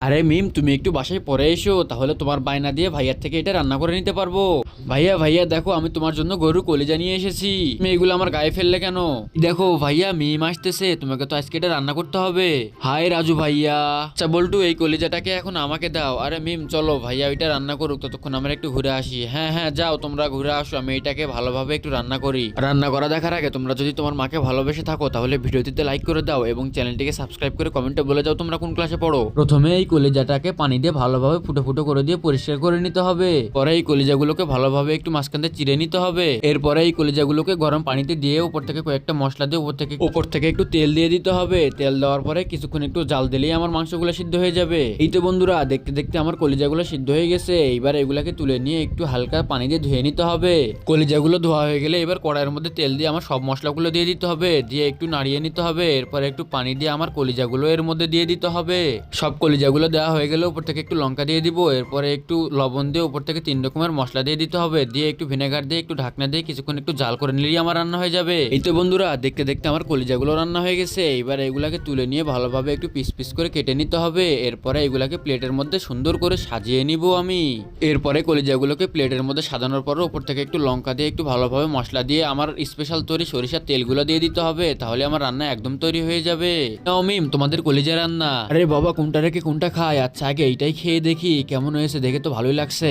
আরে মিম, তুমি একটু বাসায় পরে এসো, তাহলে তোমার বায়না দিয়ে ভাইয়ার থেকে এটা রান্না করে নিতে পারবো। ভাইয়া ভাইয়া দেখো, আমি তোমার জন্য গরু কলিজা নিয়ে এসেছি। তুমি এগুলো আমার গায়ে ফেললে কেন? দেখো ভাইয়া, মিম আসতেছে, তোমাকে তো আজকে এটা রান্না করতে হবে। হাই রাজু ভাইয়া। আচ্ছা বল্টু, এই কলিজাটাকে এখন আমাকে দাও। আরে মিম চলো, ভাইয়া ওইটা রান্না করুক, ততক্ষণ আমরা একটু ঘুরে আসি। হ্যাঁ হ্যাঁ যাও, তোমরা ঘুরে আসো, আমি এটাকে ভালোভাবে একটু রান্না করি। রান্না করা দেখার আগে তোমরা যদি তোমার মাকে ভালোবেসে থাকো, তাহলে ভিডিওটিতে লাইক করে দাও এবং চ্যানেলটিকে সাবস্ক্রাইব করে কমেন্টে বলে যাও তোমরা কোন ক্লাসে পড়ো। প্রথমে এই কলিজাটাকে পানি দিয়ে ভালোভাবে ফুটো ফুটো করে দিয়ে পরিষ্কার করে নিতে হবে। পরে এই কলিজাগুলোকে ভালোভাবে একটু মাঝখান দিয়ে চিড়ে নিতে হবে। এরপরে এই কলিজাগুলোকে গরম পানিতে দিয়ে উপর থেকে কয়েকটা মশলা দিয়ে উপর থেকে একটু তেল দিয়ে দিতে হবে। তেল দেওয়ার পরে কিছুক্ষণ একটু জাল দিলেই আমার মাংসগুলো সিদ্ধ হয়ে যাবে। এই তো বন্ধুরা, দেখতে দেখতে আমার কলিজাগুলো সিদ্ধ হয়ে গেছে। এবার এগুলাকে তুলে নিয়ে একটু হালকা পানি দিয়ে ধুয়ে নিতে হবে। কলিজাগুলো ধোয়া হয়ে গেলে এবার কড়াইয়ের মধ্যে তেল দিয়ে আমার সব মশলাগুলো দিয়ে দিতে হবে, দিয়ে একটু নাড়িয়ে নিতে হবে। এরপরে একটু পানি দিয়ে আমার কলিজাগুলো এর মধ্যে দিয়ে দিতে হবে। সব কলিজাগুলো দেওয়া হয়ে গেলে উপর থেকে একটু লঙ্কা দিয়ে দিব। এরপরে একটু লবণ দিয়ে উপর থেকে 3 রকমের মশলা দিয়ে দিতে হবে, দিয়ে একটু ভিনেগার দিয়ে একটু ঢাকনা দিয়ে কিছুক্ষণ একটু জাল করে নিলেই আমার রান্না হয়ে যাবে। এই তো বন্ধুরা, দেখতে দেখতে আমার কলিজাগুলো রান্না হয়ে গেছে। এবার এগুলাকে তুলে নিয়ে ভালোভাবে একটু পিস পিস করে কেটে নিতে হবে। এরপরে এগুলাকে প্লেটের মধ্যে সুন্দর করে সাজিয়ে নিব আমি। এরপরে কলিজাগুলোকে প্লেটের মধ্যে সাজানোর পর উপর থেকে একটু লঙ্কা দিয়ে একটু ভালোভাবে মশলা দিয়ে আমার স্পেশাল তৈরি সরিষার তেলগুলো দিয়ে দিতে হবে, তাহলে আমার রান্না একদম তৈরি হয়ে যাবে। নাও মিম, তোমাদের কলিজা রান্না। আরে বাবা, কোনটা রেখে কোনটা খায়? আচ্ছা আগে এইটাই খেয়ে দেখি কেমন হয়েছে, দেখে তো ভালোই লাগছে।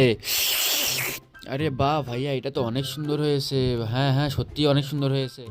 আরে বাহ ভাইয়া, এটা তো অনেক সুন্দর হয়েছে। হ্যাঁ হ্যাঁ, সত্যি অনেক সুন্দর হয়েছে।